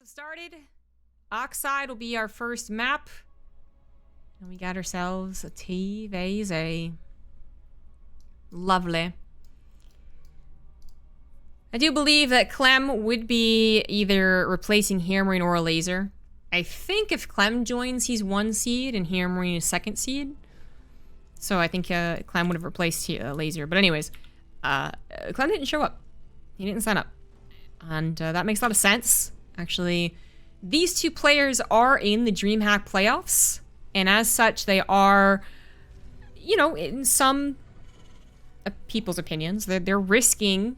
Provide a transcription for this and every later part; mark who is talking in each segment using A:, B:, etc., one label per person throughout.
A: Started. Oxide will be our first map. And we got ourselves a TvZ. Lovely. I do believe that Clem would be either replacing HeRoMaRinE or Elazer. I think if Clem joins, he's 1 seed and HeRoMaRinE is 2nd seed. So I think Clem would have replaced Elazer. But anyways, Clem didn't show up. He didn't sign up. And that makes a lot of sense. Actually, these two players are in the DreamHack playoffs. And as such, they are, you know, in some people's opinions, they're risking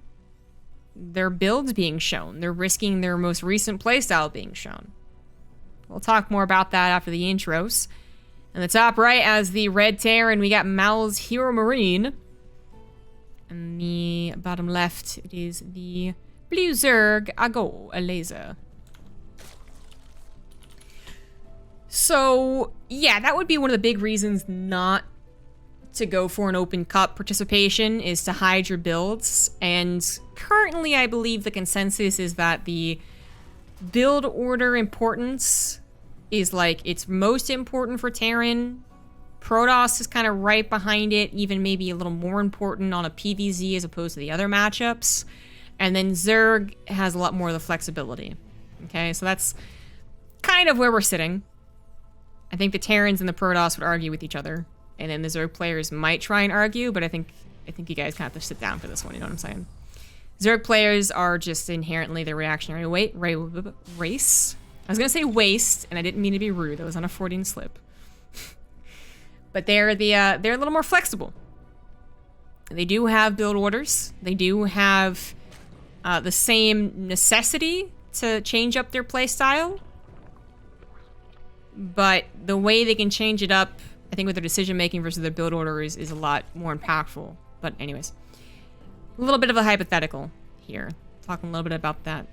A: their builds being shown. They're risking their most recent playstyle being shown. We'll talk more about that after the intros. In the top right, as the red Terran, we got Mal's HeRoMaRinE. And the bottom left, it is the blue Zerg, Elazer. So, yeah, that would be one of the big reasons not to go for an open cup participation, is to hide your builds. And currently, I believe the consensus is that the build order importance is like, it's most important for Terran. Protoss is kind of right behind it, even maybe a little more important on a PvZ as opposed to the other matchups. And then Zerg has a lot more of the flexibility. Okay, so that's kind of where we're sitting. I think the Terrans and the Protoss would argue with each other. And then the Zerg players might try and argue, but I think you guys kind of have to sit down for this one, you know what I'm saying? Zerg players are just inherently the reactionary race. I was gonna say waste, and I didn't mean to be rude. That was on a Freudian slip. But they're a little more flexible. They do have build orders. They do have the same necessity to change up their playstyle. But the way they can change it up, I think with their decision making versus their build order is a lot more impactful. But anyways, a little bit of a hypothetical here. Talking a little bit about that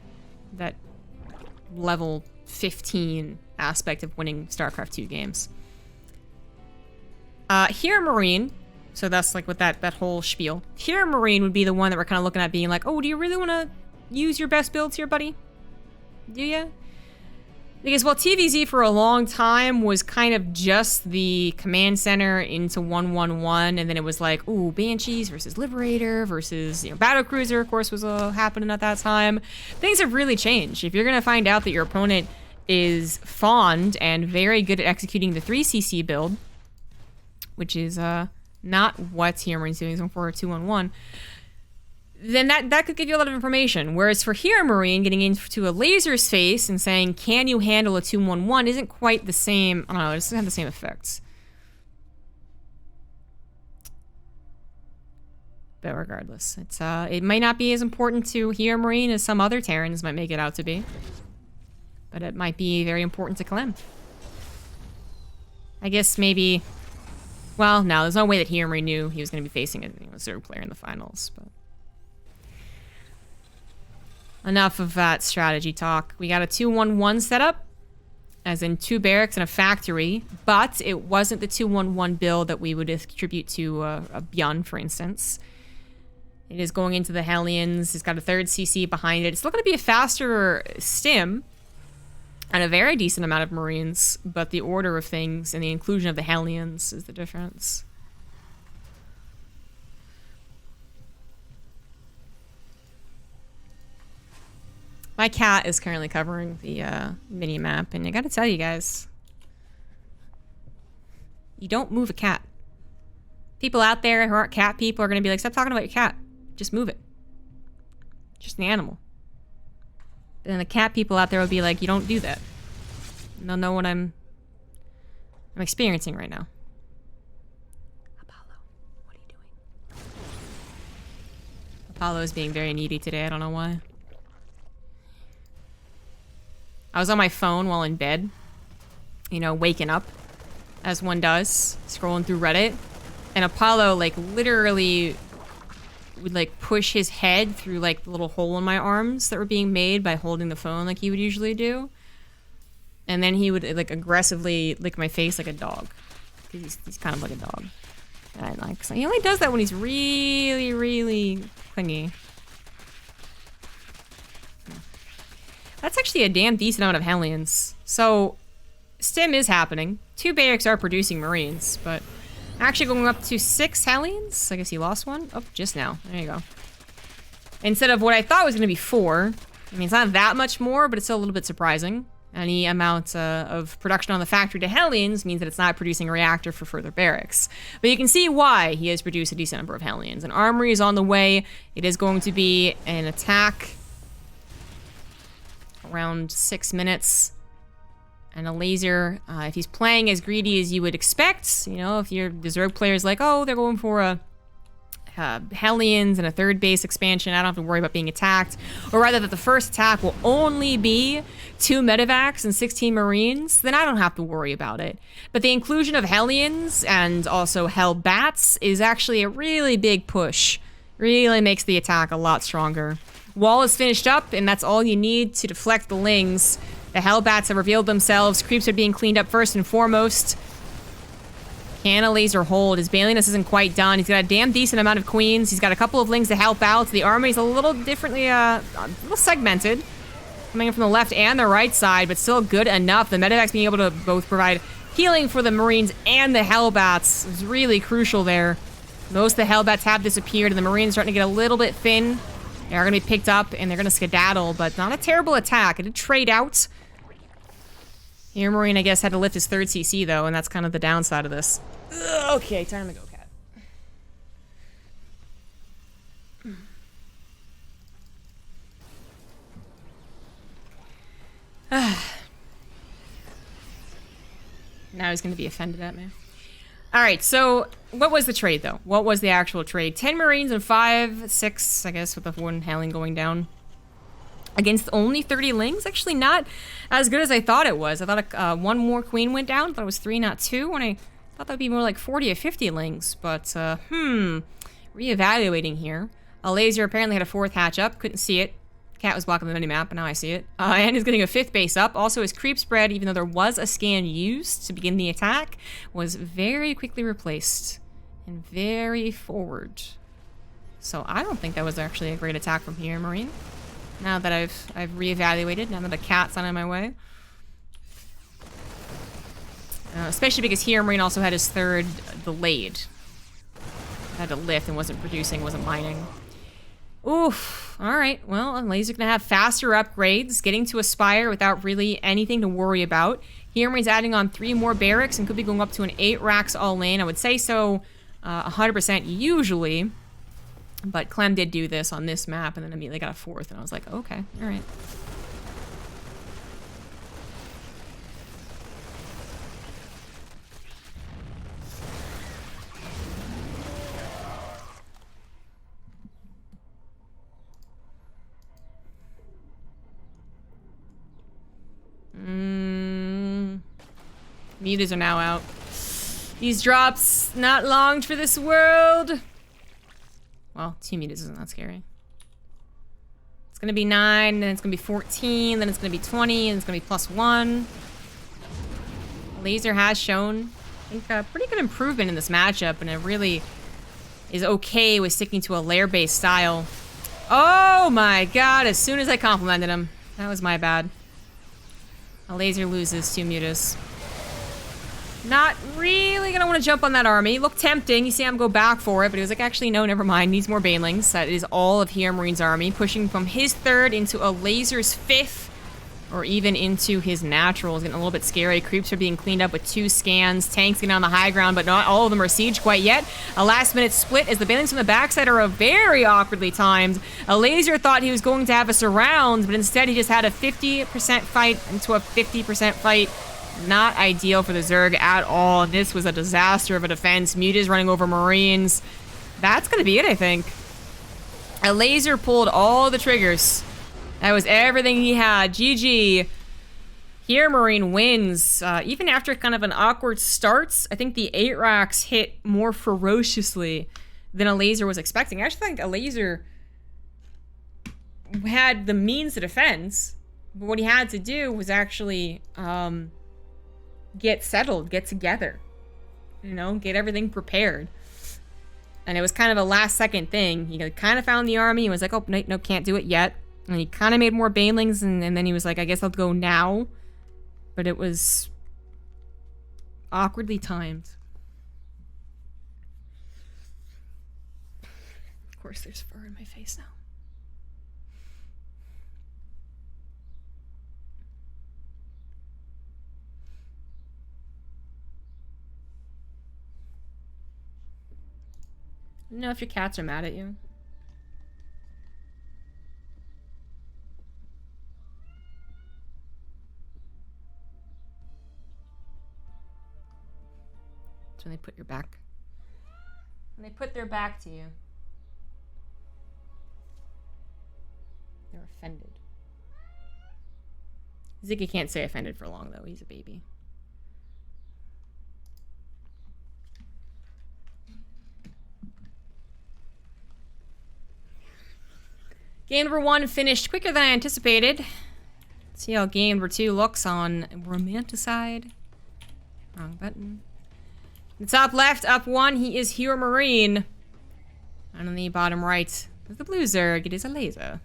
A: level 15 aspect of winning Starcraft 2 games. HeRoMaRinE, so that's like with that whole spiel. HeRoMaRinE would be the one that we're kind of looking at being like, oh, do you really want to use your best builds here, buddy? Do you? Because while TvZ for a long time was kind of just the command center into 1-1-1, and then it was like, ooh, Banshees versus Liberator versus, you know, Battlecruiser, of course, was happening at that time. Things have really changed. If you're going to find out that your opponent is fond and very good at executing the 3cc build, which is not what HeRoMaRiNE's doing, so for a 2-1-1, then that could give you a lot of information. Whereas for HeRoMaRiNE, getting into Elazer's face and saying, can you handle a 2-1-1, isn't quite the same. I don't know, it doesn't have the same effects. But regardless, it might not be as important to HeRoMaRiNE as some other Terrans might make it out to be. But it might be very important to Clem. I guess maybe... Well, no, there's no way that HeRoMaRiNE knew he was going to be facing a Zerg player in the finals, but... Enough of that strategy talk. We got a 2-1-1 setup, as in 2 barracks and a factory, but it wasn't the 2-1-1 build that we would attribute to a Bjorn, for instance. It is going into the Hellions. It's got a 3rd CC behind it. It's still going to be a faster stim and a very decent amount of Marines, but the order of things and the inclusion of the Hellions is the difference. My cat is currently covering the mini-map, and I gotta tell you guys, you don't move a cat. People out there who aren't cat people are gonna be like, stop talking about your cat. Just move it. Just an animal. And then the cat people out there will be like, you don't do that. They'll know what I'm experiencing right now. Apollo, what are you doing? Apollo is being very needy today, I don't know why. I was on my phone while in bed, you know, waking up, as one does, scrolling through Reddit, and Apollo, like, literally would, like, push his head through, like, the little hole in my arms that were being made by holding the phone like he would usually do. And then he would, like, aggressively lick my face like a dog. Because he's kind of like a dog. And I like, so he only does that when he's really, really clingy. That's actually a damn decent amount of Hellions. So, stim is happening. 2 barracks are producing Marines, but actually going up to 6 Hellions. I guess he lost one. Oh, just now. There you go. Instead of what I thought was going to be 4. I mean, it's not that much more, but it's still a little bit surprising. Any amount of production on the factory to Hellions means that it's not producing a reactor for further barracks. But you can see why he has produced a decent number of Hellions. An armory is on the way. It is going to be an attack around 6 minutes. And Elazer, if he's playing as greedy as you would expect, you know, if the Zerg player is like, oh, they're going for a Hellions and a 3rd base expansion, I don't have to worry about being attacked. Or rather that the first attack will only be 2 medevacs and 16 Marines, then I don't have to worry about it. But the inclusion of Hellions and also Hellbats is actually a really big push. Really makes the attack a lot stronger. Wall is finished up, and that's all you need to deflect the Lings. The Hellbats have revealed themselves. Creeps are being cleaned up first and foremost. Can Elazer hold? His bailiness isn't quite done. He's got a damn decent amount of queens. He's got a couple of Lings to help out. The army's a little differently, a little segmented. Coming in from the left and the right side, but still good enough. The medevacs being able to both provide healing for the Marines and the Hellbats is really crucial there. Most of the Hellbats have disappeared, and the Marines are starting to get a little bit thin. They are going to be picked up, and they're going to skedaddle, but not a terrible attack. It did trade out. HeRoMaRinE, I guess, had to lift his 3rd CC, though, and that's kind of the downside of this. Ugh, okay, time to go, cat. Now he's going to be offended at me. Alright, so what was the trade, though? What was the actual trade? 10 Marines and 6, I guess, with the 1 Hellion going down. Against only 30 Lings? Actually not as good as I thought it was. I thought 1 more Queen went down. I thought it was 3, not 2. When I thought that would be more like 40 or 50 Lings. But, reevaluating here. Elazer apparently had a 4th hatch up. Couldn't see it. Cat was blocking the minimap, but now I see it. And he's getting a 5th base up. Also, his creep spread, even though there was a scan used to begin the attack, was very quickly replaced. And very forward. So I don't think that was actually a great attack from HeRoMaRinE. Now that I've reevaluated, now that a cat's not in my way. Especially because HeRoMaRinE also had his 3rd delayed. Had to lift and wasn't producing, wasn't mining. Oof. Alright, well, Elazer gonna have faster upgrades, getting to Aspire without really anything to worry about. HeRoMaRinE's adding on 3 more barracks and could be going up to an 8 racks all in. I would say so 100% usually. But Clem did do this on this map and then immediately got a 4th, and I was like, okay, alright. Mutas are now out. These drops not longed for this world. Well, 2 mutas isn't that scary. It's gonna be 9, then it's gonna be 14, then it's gonna be 20, and it's gonna be +1. Elazer has shown, I think, a pretty good improvement in this matchup, and it really is okay with sticking to a lair-based style. Oh my god, as soon as I complimented him. That was my bad. Elazer loses 2 mutas. Not really gonna want to jump on that army. Looked tempting. You see him go back for it, but he was like, actually, no, never mind. Needs more Banelings. That is all of HeRoMaRinE's army, pushing from his 3rd into Elazer's 5th, or even into his naturals. Getting a little bit scary. Creeps are being cleaned up with 2 scans. Tanks getting on the high ground, but not all of them are sieged quite yet. A last-minute split as the Banelings from the backside are very awkwardly timed. Elazer thought he was going to have a surround, but instead he just had a 50% fight into a 50% fight. Not ideal for the Zerg at all. And this was a disaster of a defense. Mutas running over Marines. That's gonna be it, I think. Elazer pulled all the triggers. That was everything he had. GG. HeRoMaRinE wins. Even after kind of an awkward start, I think the 8 racks hit more ferociously than Elazer was expecting. I actually think Elazer had the means to defend, but what he had to do was actually get settled, get together, you know, get everything prepared. And it was kind of a last second thing. He kind of found the army and was like, oh, no, can't do it yet. And he kind of made more banelings, and then he was like, I guess I'll go now. But it was awkwardly timed. Of course, there's fur in my face now. I don't know if your cats are mad at you. It's when they put your back. When they put their back to you. They're offended. Ziggy can't stay offended for long, though. He's a baby. Game number 1 finished quicker than I anticipated. Let's see how game number 2 looks on Romanticide. Wrong button. The top left, up 1, he is HeRoMaRinE. And on the bottom right, with the blue Zerg, it is Elazer.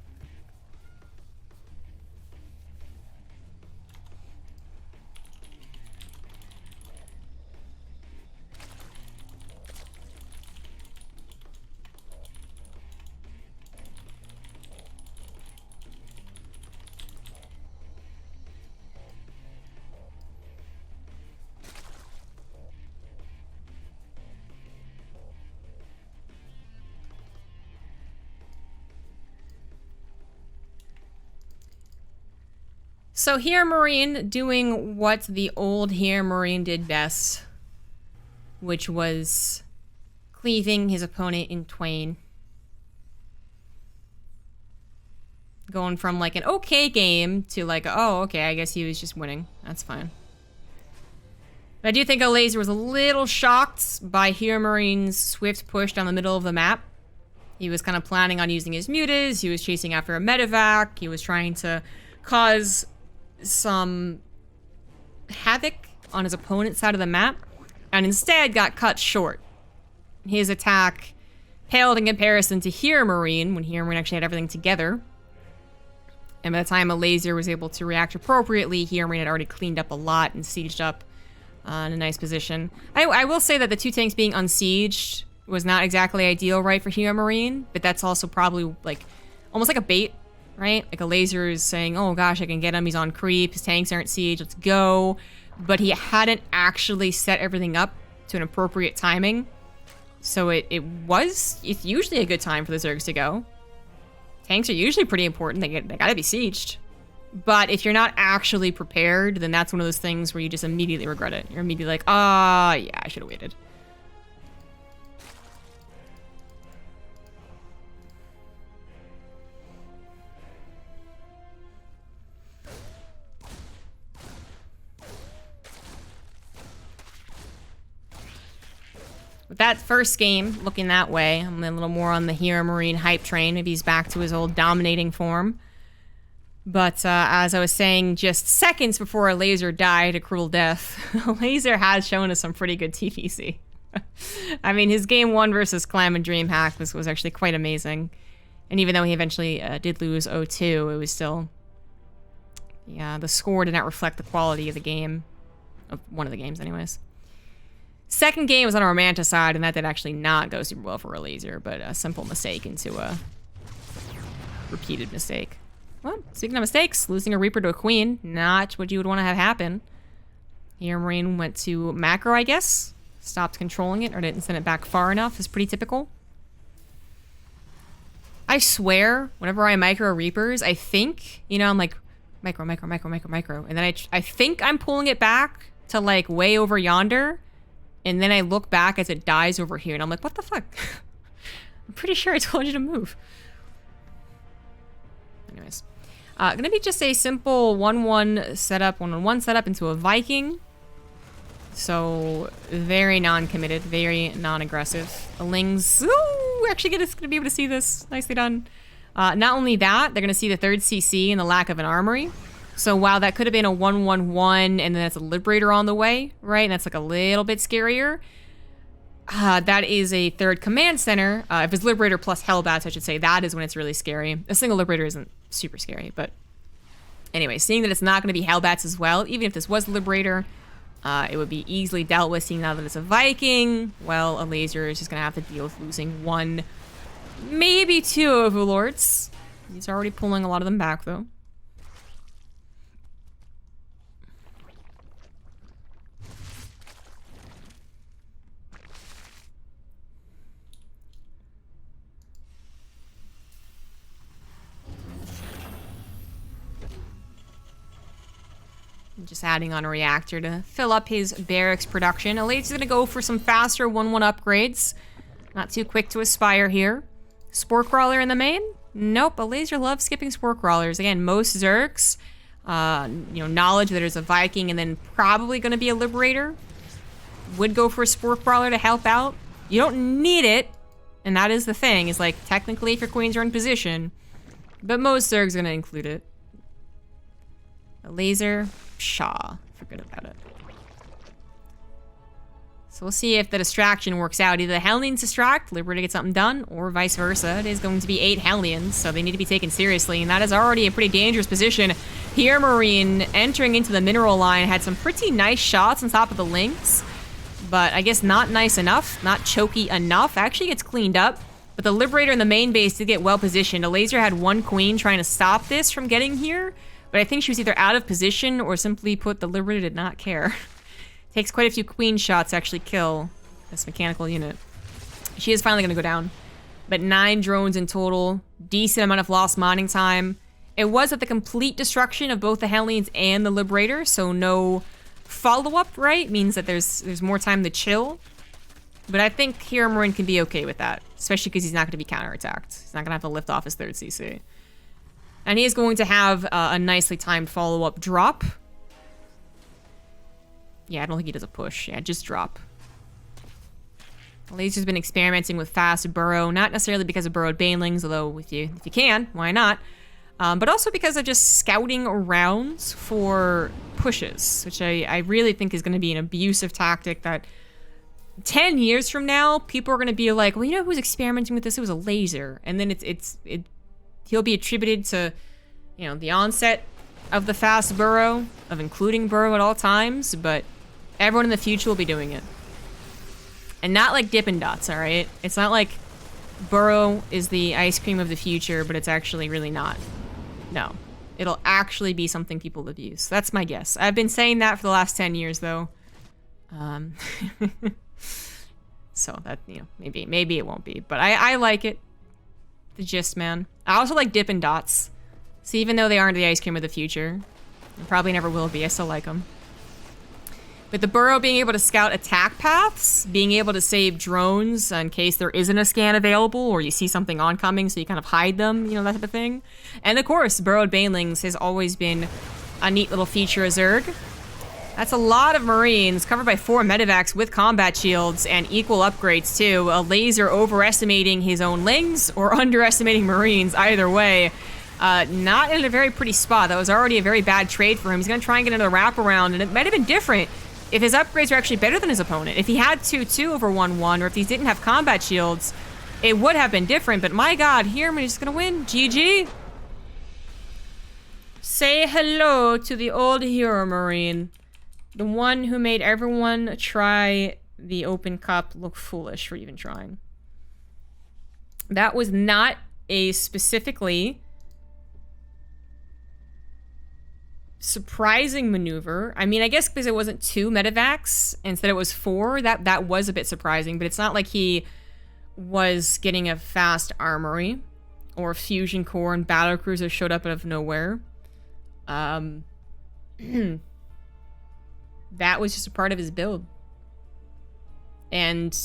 A: So HeRoMaRinE doing what the old HeRoMaRinE did best, which was cleaving his opponent in twain. Going from like an okay game to like, oh, okay, I guess he was just winning. That's fine. But I do think Elazer was a little shocked by HeRoMaRinE's swift push down the middle of the map. He was kind of planning on using his mutas, he was chasing after a medevac, he was trying to cause some havoc on his opponent's side of the map, and instead got cut short. His attack paled in comparison to HeRoMaRinE, when HeRoMaRinE actually had everything together. And by the time Elazer was able to react appropriately, HeRoMaRinE had already cleaned up a lot and sieged up in a nice position. I will say that the 2 tanks being unsieged was not exactly ideal, right, for HeRoMaRinE, but that's also probably like almost like a bait. Right? Like Elazer is saying, oh gosh, I can get him, he's on creep, his tanks aren't siege, let's go. But he hadn't actually set everything up to an appropriate timing. So it's usually a good time for the Zergs to go. Tanks are usually pretty important, they gotta be sieged. But if you're not actually prepared, then that's one of those things where you just immediately regret it. You're immediately like, yeah, I should have waited. With that first game looking that way, I'm a little more on the HeRoMaRinE hype train. Maybe he's back to his old dominating form. But as I was saying just seconds before Elazer died a cruel death, Elazer has shown us some pretty good TvZ. I mean, his game 1 versus Clam and DreamHack was actually quite amazing. And even though he eventually did lose 0-2, it was still... Yeah, the score did not reflect the quality of the game. Of one of the games, anyways. Second game was on a Romanticide, and that did actually not go super well for Elazer, but a simple mistake into a repeated mistake. Well, speaking of mistakes, losing a Reaper to a Queen, not what you would want to have happen. HeRoMaRinE went to macro, I guess. Stopped controlling it, or didn't send it back far enough. It's pretty typical. I swear, whenever I micro Reapers, I think, you know, I'm like, micro. And then I think I'm pulling it back to like way over yonder. And then I look back as it dies over here, and I'm like, what the fuck? I'm pretty sure I told you to move. Anyways. Gonna be just a simple 1-1 setup, 1-on-1 setup into a Viking. So, very non-committed, very non-aggressive. The Lings, ooh, actually gonna be able to see this. Nicely done. Not only that, they're gonna see the 3rd CC and the lack of an armory. So while that could have been a 1-1-1 and then that's a Liberator on the way, right? And that's like a little bit scarier. That is a 3rd command center. If it's Liberator plus Hellbats, I should say, that is when it's really scary. A single Liberator isn't super scary. But anyway, seeing that it's not going to be Hellbats as well, even if this was Liberator, it would be easily dealt with. Seeing now that it's a Viking, well, Elazer is just going to have to deal with losing 1, maybe 2 Overlords. He's already pulling a lot of them back, though. Just adding on a reactor to fill up his barracks production. Elazer's gonna go for some faster 1-1 upgrades. Not too quick to aspire here. Spore Crawler in the main? Nope, Elazer loves skipping Spore Crawlers. Again, most Zergs, you know, knowledge that there's a Viking and then probably gonna be a Liberator, would go for a Spore Crawler to help out. You don't need it, and that is the thing, is like, technically if your queens are in position, but most Zergs are gonna include it. Elazer, Shaw, forget about it. So we'll see if the distraction works out. Either the Hellions distract, Liberator get something done, or vice versa. It is going to be 8 Hellions, so they need to be taken seriously, and that is already a pretty dangerous position. HeRoMaRinE, entering into the mineral line, had some pretty nice shots on top of the links, but I guess not nice enough, not choky enough. Actually gets cleaned up, but the Liberator in the main base did get well positioned. Elazer had 1 queen trying to stop this from getting here, but I think she was either out of position or simply put, the Liberator did not care. Takes quite a few queen shots to actually kill this mechanical unit. She is finally going to go down. But 9 drones in total. Decent amount of lost mining time. It was at the complete destruction of both the Hellions and the Liberator, so no follow-up, right? Means that there's more time to chill. But I think HeRoMaRinE can be okay with that, especially because he's not going to be counterattacked. He's not going to have to lift off his 3rd CC. And he is going to have a nicely timed follow-up drop. Yeah, I don't think he does a push. Yeah, just drop. Elazer's been experimenting with fast burrow, not necessarily because of burrowed banelings, although if you can, why not? But also because of just scouting around for pushes, which I really think is going to be an abusive tactic that 10 years from now, people are going to be like, well, you know who was experimenting with this? It was Elazer. And then he'll be attributed to, you know, the onset of the fast burrow, of including burrow at all times, but everyone in the future will be doing it. And not like Dippin' Dots, alright? It's not like burrow is the ice cream of the future, but it's actually really not. No. It'll actually be something people abuse. That's my guess. I've been saying that for the last 10 years, though. So that, you know, maybe it won't be. But I like it. The gist, man. I also like Dippin' Dots. So even though they aren't the ice cream of the future, and probably never will be, I still like them. But the burrow being able to scout attack paths, being able to save drones in case there isn't a scan available or you see something oncoming so you kind of hide them, you know, that type of thing. And of course, burrowed banelings has always been a neat little feature of Zerg. That's a lot of Marines covered by 4 medevacs with combat shields and equal upgrades too. Elazer overestimating his own lings or underestimating Marines, either way. Not in a very pretty spot. That was already a very bad trade for him. He's going to try and get another wraparound, and it might have been different if his upgrades were actually better than his opponent. If he had 2-2 over 1-1, or if he didn't have combat shields, it would have been different. But my god, HeRoMaRinE is going to win. GG. Say hello to the old HeRoMaRinE. The one who made everyone try the Open Cup look foolish for even trying. That was not a specifically surprising maneuver. I mean, I guess because it wasn't 2 medevacs, instead it was 4, that was a bit surprising, but it's not like he was getting a fast armory or fusion core and battlecruiser showed up out of nowhere. That was just a part of his build. And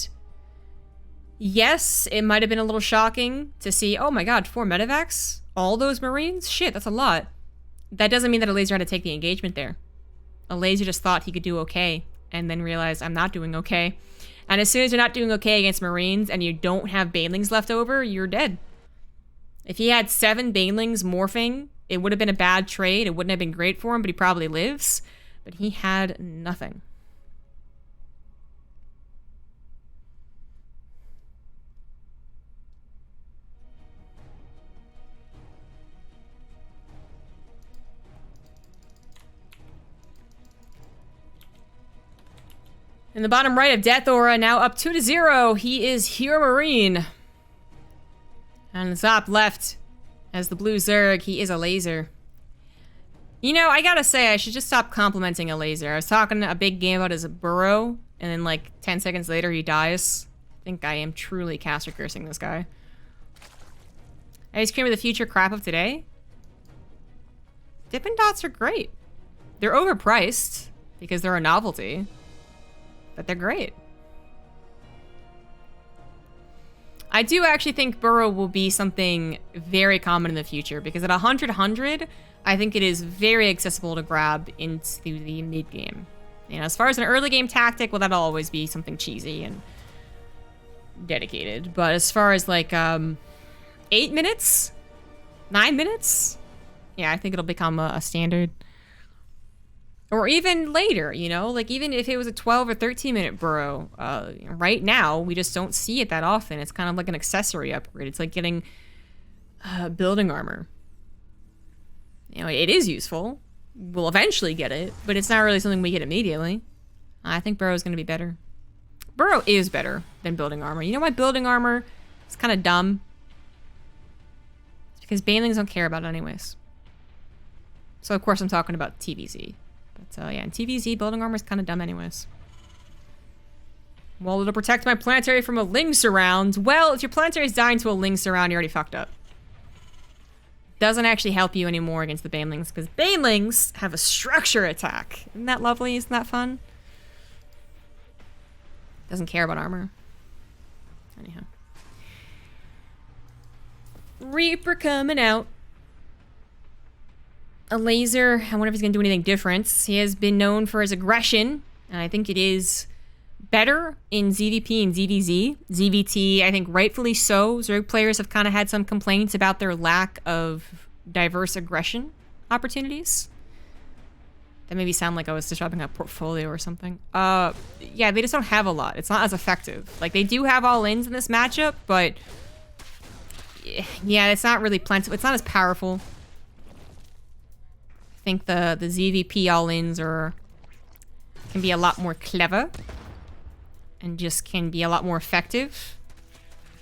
A: yes, it might have been a little shocking to see, oh my god, 4 medevacs? All those Marines? Shit, that's a lot. That doesn't mean that Elazer had to take the engagement there. Elazer just thought he could do okay, and then realized, I'm not doing okay. And as soon as you're not doing okay against Marines, and you don't have banelings left over, you're dead. If he had 7 banelings morphing, it would have been a bad trade. It wouldn't have been great for him, but he probably lives. But he had nothing. In the bottom right of Death Aura, now up 2-0, he is HeRoMaRinE. And the top left, as the blue Zerg, he is Elazer. You know, I gotta say, I should just stop complimenting Elazer. I was talking a big game about his burrow, and then like 10 seconds later he dies. I think I am truly caster cursing this guy. Ice cream of the future crap of today? Dippin' Dots are great. They're overpriced because they're a novelty, but they're great. I do actually think burrow will be something very common in the future because at 100, I think it is very accessible to grab into the mid game. You know, as far as an early game tactic, well, that'll always be something cheesy and dedicated. But as far as like 8 minutes, 9 minutes, yeah, I think it'll become a standard. Or even later, you know, like even if it was a 12 or 13 minute burrow, right now, we just don't see it that often. It's kind of like an accessory upgrade. It's like getting building armor. You know, it is useful. We'll eventually get it, but it's not really something we get immediately. I think burrow is going to be better. Burrow is better than building armor. You know why building armor is kind of dumb? It's because banelings don't care about it anyways. So of course I'm talking about TvZ. But yeah, in TvZ, building armor is kind of dumb anyways. Well, it'll protect my planetary from a Ling surround. Well, if your planetary is dying to a Ling surround, you're already fucked up. Doesn't actually help you anymore against the banelings, because banelings have a structure attack. Isn't that lovely? Isn't that fun? Doesn't care about armor. Anyhow. Reaper coming out. Elazer, I wonder if he's going to do anything different. He has been known for his aggression, and I think it is better in ZVP and ZVZ. ZVT, I think rightfully so. Zerg players have kind of had some complaints about their lack of diverse aggression opportunities. That made me sound like I was describing a portfolio or something. Yeah, they just don't have a lot. It's not as effective. Like, they do have all-ins in this matchup, but yeah, it's not really plentiful. It's not as powerful. I think the ZVP all-ins can be a lot more clever and just can be a lot more effective.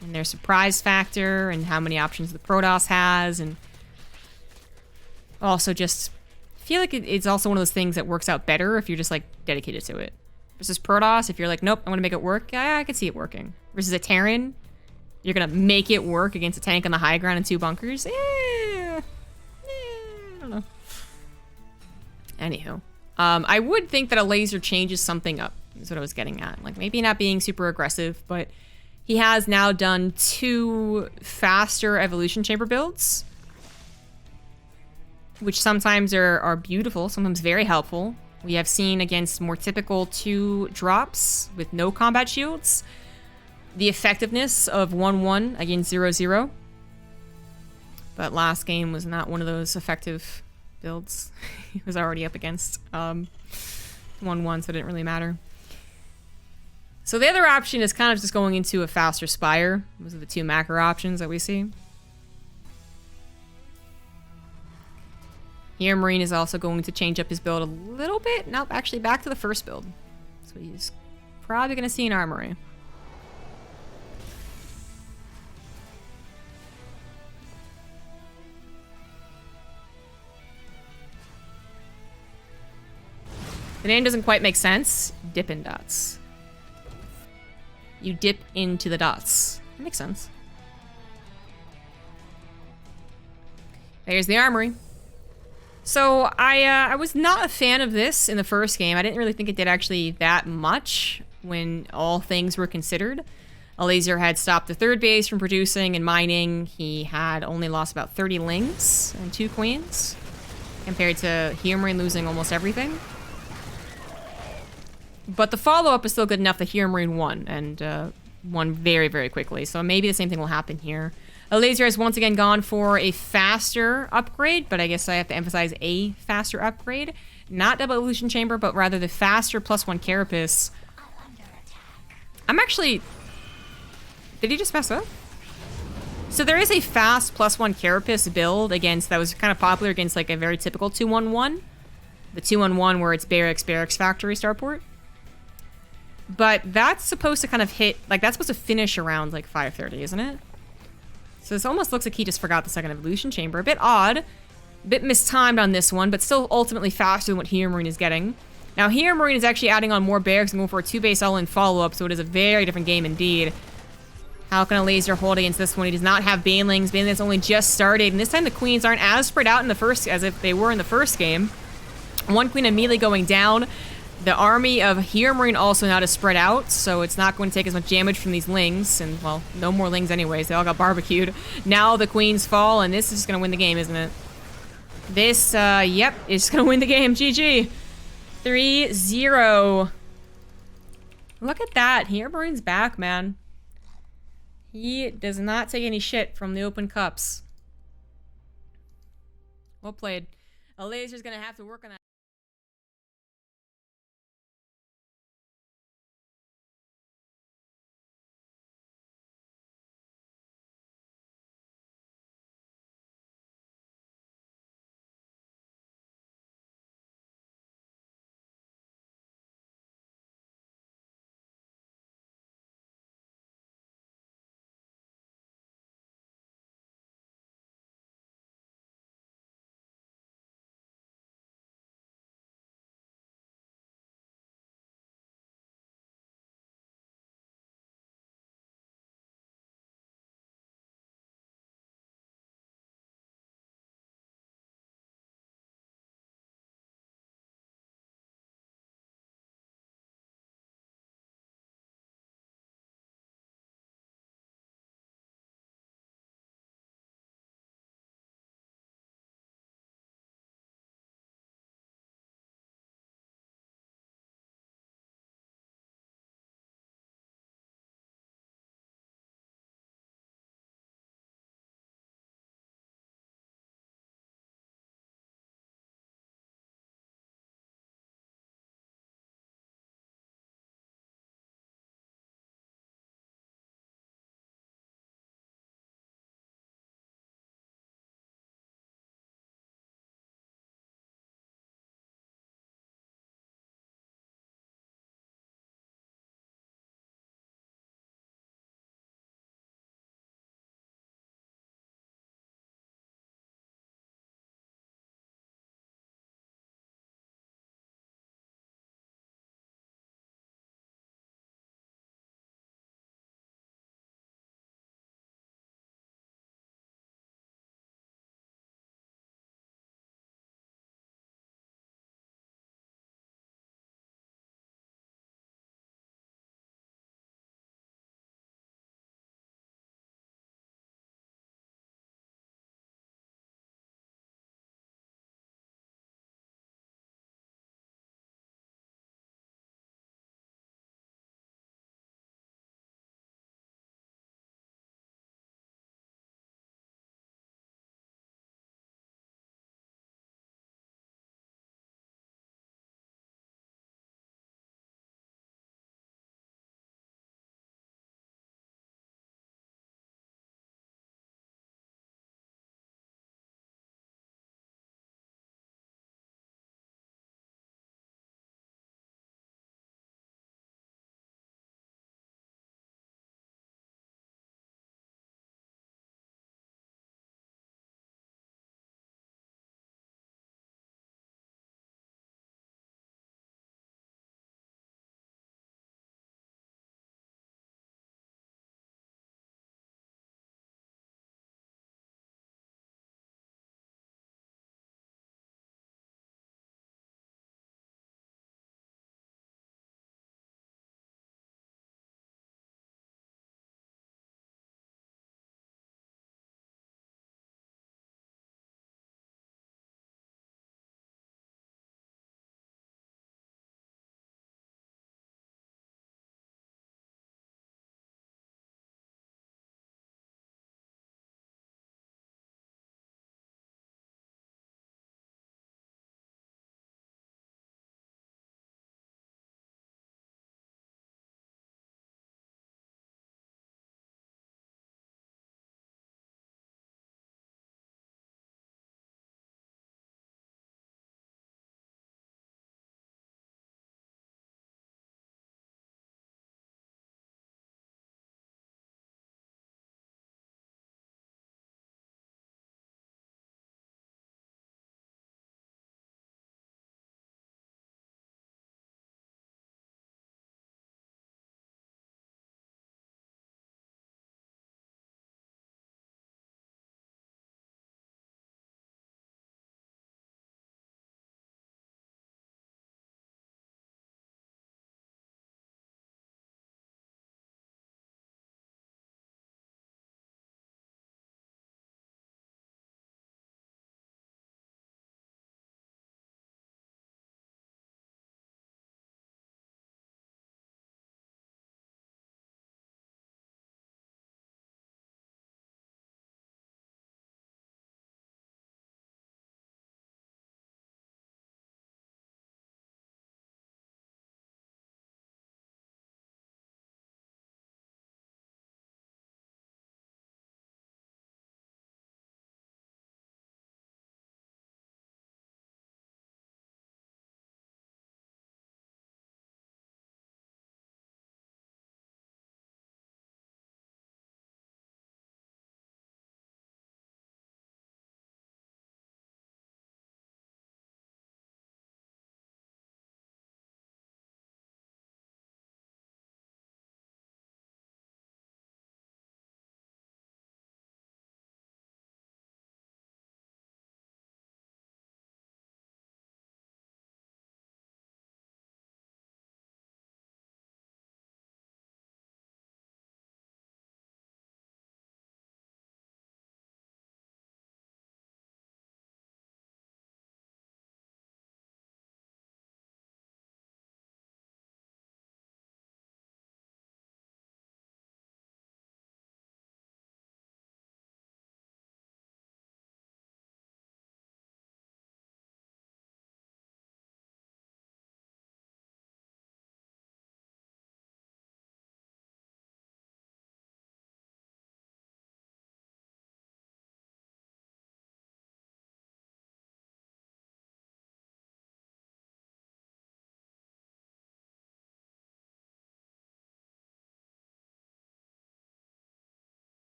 A: And their surprise factor and how many options the Protoss has, and also just feel like it's also one of those things that works out better if you're just like dedicated to it. Versus Protoss, if you're like, nope, I'm gonna make it work, yeah, I can see it working. Versus a Terran, you're gonna make it work against a tank on the high ground and 2 bunkers. I don't know. Anywho, I would think that Elazer changes something up, is what I was getting at. Like, maybe not being super aggressive, but he has now done 2 faster evolution chamber builds, which sometimes are beautiful, sometimes very helpful. We have seen against more typical 2 drops with no combat shields, the effectiveness of 1-1 against 0-0. But last game was not one of those effective builds. He was already up against 1-1, so it didn't really matter. So the other option is kind of just going into a faster Spire. Those are the 2 macro options that we see. HeRoMaRinE is also going to change up his build a little bit. Nope, actually back to the first build. So he's probably going to see an armory. The name doesn't quite make sense. Dippin' Dots. You dip into the dots. That makes sense. There's the armory. So I was not a fan of this in the first game. I didn't really think it did actually that much when all things were considered. Elazer had stopped the 3rd base from producing and mining. He had only lost about 30 lings and 2 queens, compared to HeRoMaRinE losing almost everything. But the follow-up is still good enough that HeRoMaRinE won, and won very, very quickly. So maybe the same thing will happen here. Elazer has once again gone for a faster upgrade, but I guess I have to emphasize a faster upgrade. Not double evolution chamber, but rather the faster +1 carapace. I'm actually... Did he just mess up? So there is a fast +1 carapace build against that was kind of popular against like a very typical 2-1-1. The 2-1-1 where it's barracks factory starport. But that's supposed to kind of hit, like, that's supposed to finish around, like, 5:30, isn't it? So this almost looks like he just forgot the second evolution chamber. A bit odd. A bit mistimed on this one, but still ultimately faster than what HeRoMaRinE is getting. Now, HeRoMaRinE is actually adding on more barracks and going for a 2-base all-in follow-up, so it is a very different game indeed. How can Elazer hold against this one? He does not have Banelings. Banelings only just started, and this time the queens aren't as spread out in the first, as if they were in the first game. One queen immediately going down. The army of HeRoMaRinE also now is spread out, so it's not going to take as much damage from these lings, and, well, no more lings anyways. They all got barbecued. Now the queens fall, and this is just going to win the game, isn't it? This, yep, is just going to win the game. GG. 3-0. Look at that. HeRoMaRinE's back, man. He does not take any shit from the open cups. Well played. Elazer's going to have to work on that.